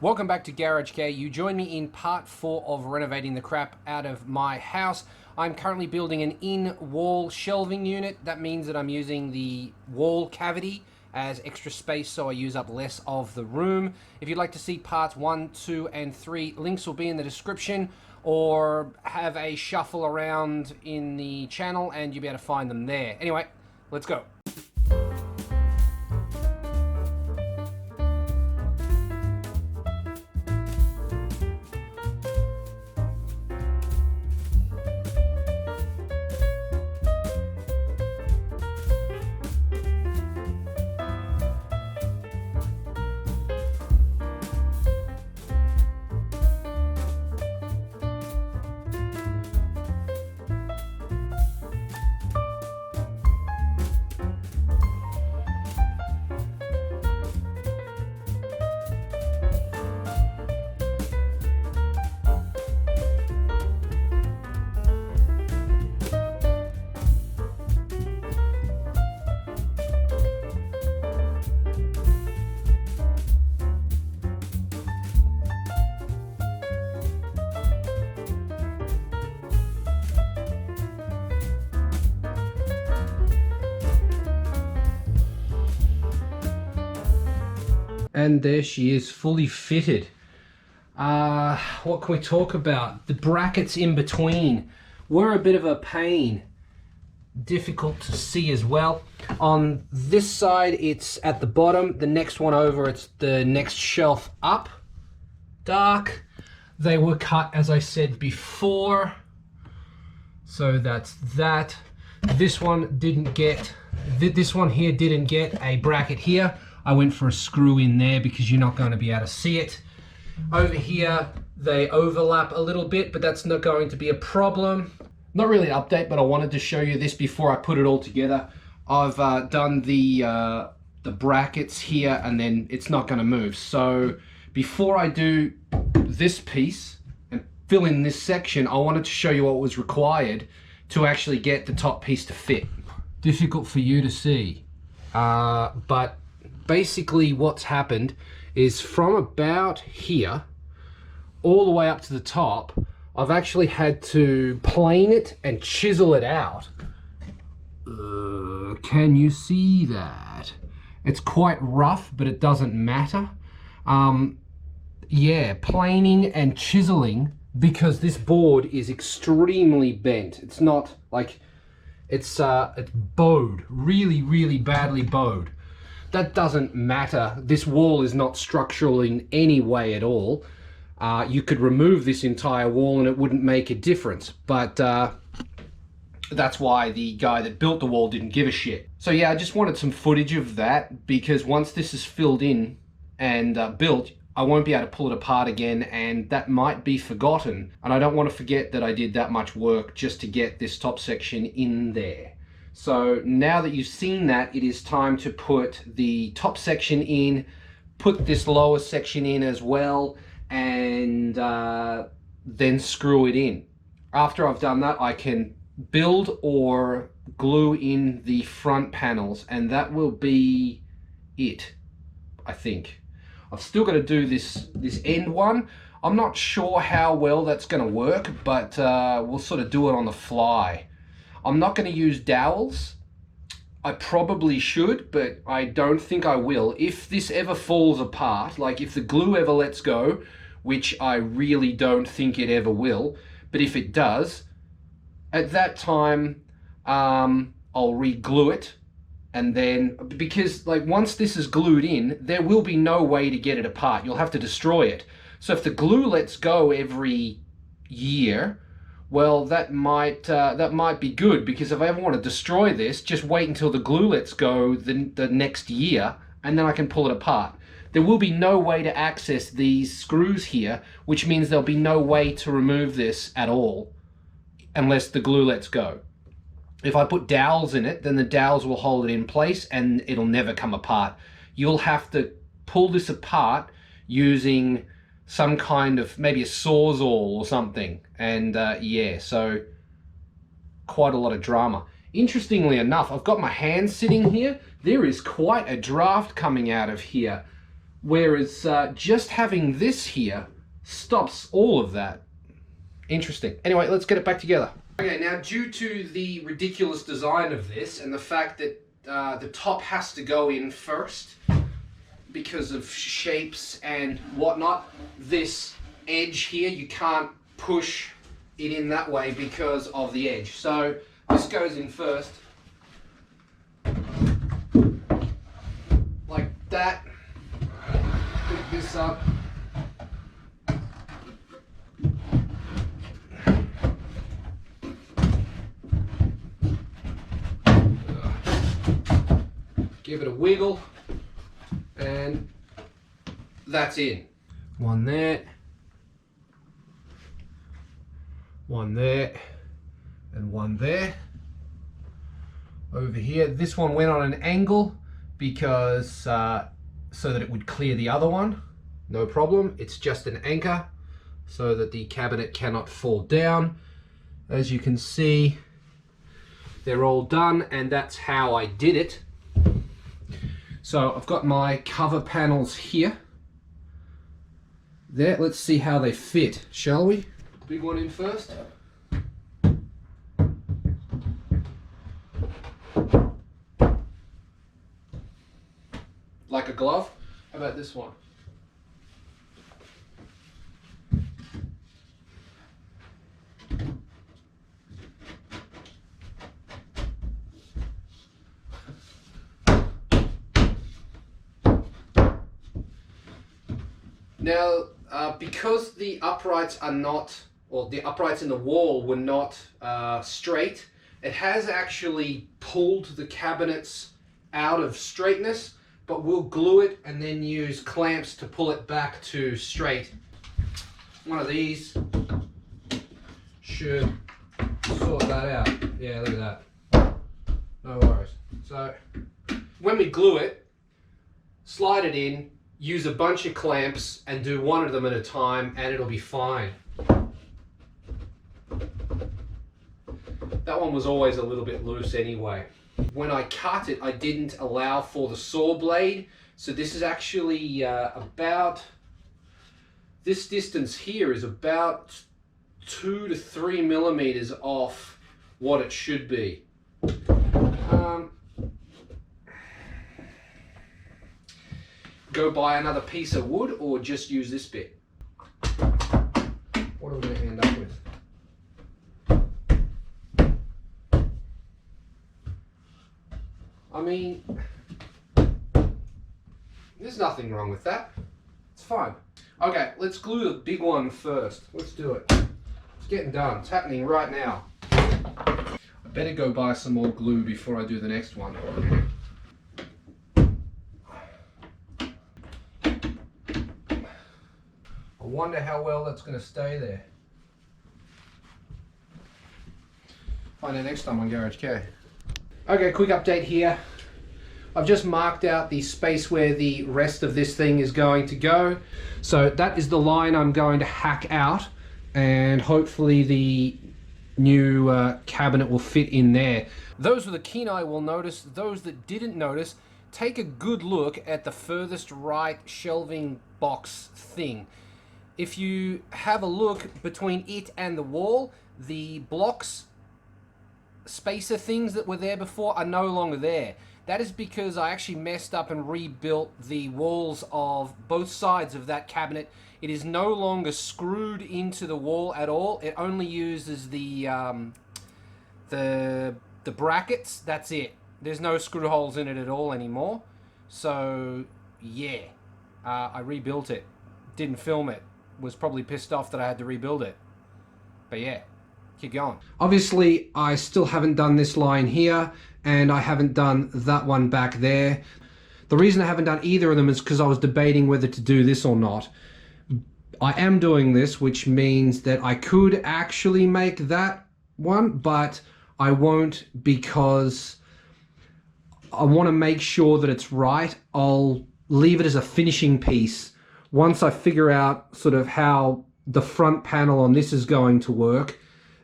Welcome back to Garage Care. You join me in part 4 of renovating the crap out of my house. I'm currently building an in-wall shelving unit. That means that I'm using the wall cavity as extra space so I use up less of the room. If you'd like to see parts 1, 2, and 3, links will be in the description, or have a shuffle around in the channel and you'll be able to find them there. Anyway, let's go. And there she is, fully fitted. What can we talk about? The brackets in between were a bit of a pain. Difficult to see as well. On this side, it's at the bottom. The next one over, it's the next shelf up. Dark. They were cut, as I said before. So that's that. This one didn't get, this one here didn't get a bracket here. I went for a screw in there because you're not going to be able to see it. Over here, they overlap a little bit, but that's not going to be a problem. Not really an update, but I wanted to show you this before I put it all together. I've done the brackets here, and then it's not going to move. So before I do this piece and fill in this section, I wanted to show you what was required to actually get the top piece to fit. Difficult for you to see, but basically what's happened is from about here all the way up to the top, I've actually had to plane it and chisel it out. Can you see that? It's quite rough, but it doesn't matter. Yeah, planing and chiseling, because this board is extremely bent. It's not like, it's bowed, really badly bowed. That doesn't matter. This wall is not structural in any way at all. You could remove this entire wall and it wouldn't make a difference, but that's why the guy that built the wall didn't give a shit. So yeah, I just wanted some footage of that, because once this is filled in and built, I won't be able to pull it apart again, and that might be forgotten. And I don't want to forget that I did that much work just to get this top section in there. So now that you've seen that, it is time to put the top section in, put this lower section in as well, and then screw it in. After I've done that, I can build or glue in the front panels, and that will be it, I think. I've still got to do this end one. I'm not sure how well that's going to work, but we'll sort of do it on the fly. I'm not going to use dowels. I probably should, but I don't think I will. If this ever falls apart, like if the glue ever lets go, which I really don't think it ever will, but if it does, at that time, I'll re-glue it. And then, because like once this is glued in, there will be no way to get it apart. You'll have to destroy it. So if the glue lets go every year, well, that might be good, because if I ever want to destroy this, just wait until the glue lets go the next year, and then I can pull it apart. There will be no way to access these screws here, which means there'll be no way to remove this at all, unless the glue lets go. If I put dowels in it, then the dowels will hold it in place and it'll never come apart. You'll have to pull this apart using some kind of, maybe a Sawzall or something. And yeah, so quite a lot of drama. Interestingly enough, I've got my hand sitting here. There is quite a draft coming out of here. Whereas just having this here stops all of that. Interesting. Anyway, let's get it back together. Okay, now due to the ridiculous design of this and the fact that the top has to go in first because of shapes and whatnot, this edge here, you can't push it in that way because of the edge. So this goes in first, like that. Pick this up. Give it a wiggle, and that's in. One there, one there, and one there. Over here, this one went on an angle because so that it would clear the other one. No problem, it's just an anchor so that the cabinet cannot fall down. As you can see, they're all done, and that's how I did it. So I've got my cover panels here. There, let's see how they fit, shall we? Big one in first. Like a glove. How about this one? Now, because the uprights are not, or the uprights in the wall were not straight, it has actually pulled the cabinets out of straightness, but we'll glue it and then use clamps to pull it back to straight. One of these should sort that out. Yeah, look at that. No worries. So, when we glue it, slide it in, use a bunch of clamps and do one of them at a time, and it'll be fine. That one was always a little bit loose anyway. When I cut it, I didn't allow for the saw blade, so this is actually this distance here is about 2 to 3 millimeters off what it should be. Go buy another piece of wood or just use this bit. What are we going to end up with? I mean, there's nothing wrong with that. It's fine. Okay, let's glue the big one first. Let's do it. It's getting done. It's happening right now. I better go buy some more glue before I do the next one. I wonder how well that's going to stay there. Find out next time on Garage K. Okay, quick update here. I've just marked out the space where the rest of this thing is going to go. So that is the line I'm going to hack out, and hopefully the new cabinet will fit in there. Those with a keen eye will notice. Those that didn't notice, take a good look at the furthest right shelving box thing. If you have a look between it and the wall, the blocks, spacer things that were there before are no longer there. That is because I actually messed up and rebuilt the walls of both sides of that cabinet. It is no longer screwed into the wall at all. It only uses the brackets. That's it. There's no screw holes in it at all anymore. So yeah, I rebuilt it. Didn't film it. Was probably pissed off that I had to rebuild it. But yeah, keep going. Obviously, I still haven't done this line here, and I haven't done that one back there. The reason I haven't done either of them is because I was debating whether to do this or not. I am doing this, which means that I could actually make that one, but I won't because I want to make sure that it's right. I'll leave it as a finishing piece. Once I figure out sort of how the front panel on this is going to work,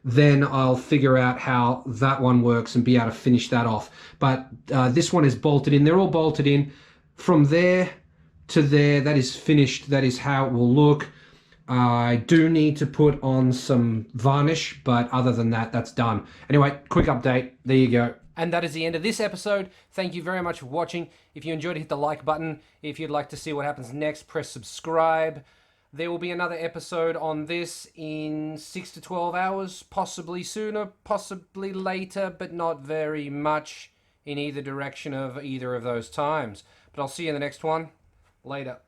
then I'll figure out how that one works and be able to finish that off. But this one is bolted in. They're all bolted in. From there to there. That is finished. That is how it will look. I do need to put on some varnish, but other than that, that's done. Anyway, quick update. There you go. And that is the end of this episode. Thank you very much for watching. If you enjoyed it, hit the like button. If you'd like to see what happens next, press subscribe. There will be another episode on this in 6 to 12 hours, possibly sooner, possibly later, but not very much in either direction of either of those times. But I'll see you in the next one. Later.